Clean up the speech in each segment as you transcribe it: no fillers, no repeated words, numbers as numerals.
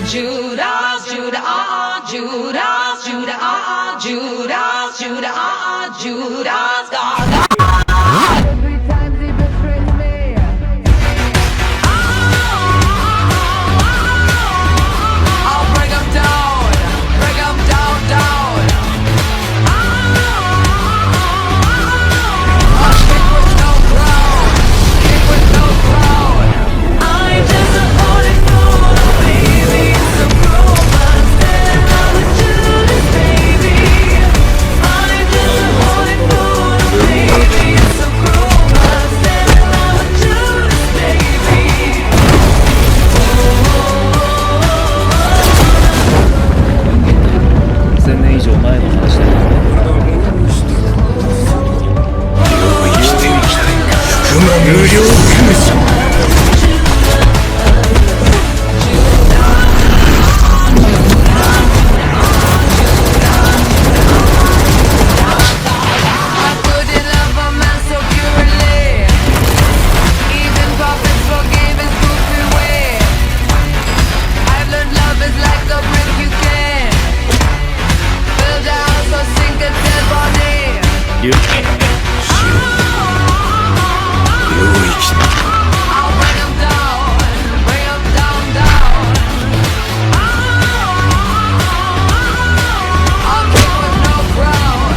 Judas, Judah, Judas, Judah, Judas, Judah, Judas, God. Three times he betrayed me. I'll bring him down, down. A king with no crown, I'm just a holy fool, baby. So cruel, but instead I was Judas, baby. I'm just a holy fool, baby. So cruel, but instead I was Judas, baby. 1000年以上前の話だよ。無料空想 I couldn't love a man so purely. Even prophets forgave his goofy way. I've learned love is like a brick you can build a house or sink a dead body. 龍 I'll bring him down, down. I'll king with no crown,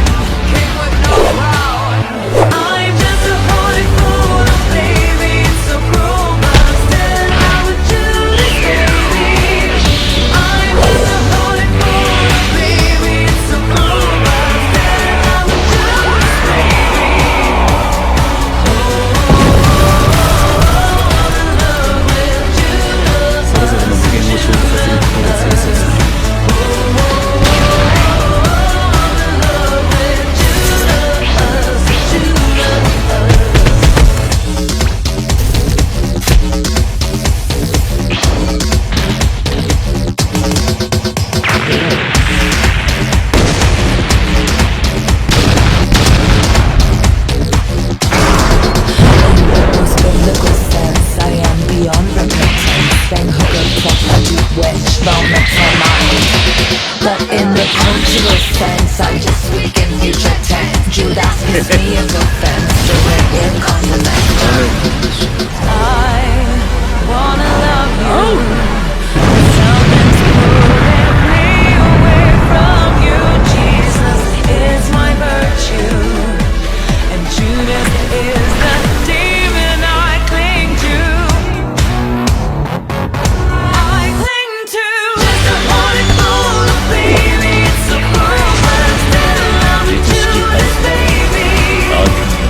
I'm just a holy fool, baby. It's so cruel, but still I would Judas, baby. I'm just a holy fool, baby. It's so cruel, but still I would Judas, baby. Love with Judas. それぞれの無限を消化させることが強そうです。 Most biblical sense, I am beyond repentance. Bang hooker, prostitute, witch, vomit for mind. But in the cultural sense, I'm just weak in future tense. Judas gives me as offense, direct incontinent. I wanna love you. Something's pulling me away from you. Jesus is my virtue, and Judas is the demon I cling to. I cling to just a holy fool, baby. It's so cruel, but I'm still in love with Judas, baby.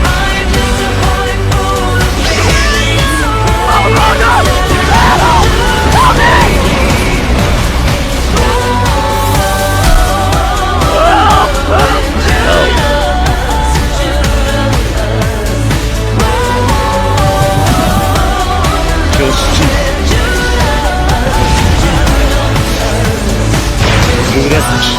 I'm just a holy fool, baby. It's so cruel, but I'm still in love with Judas, baby. Judas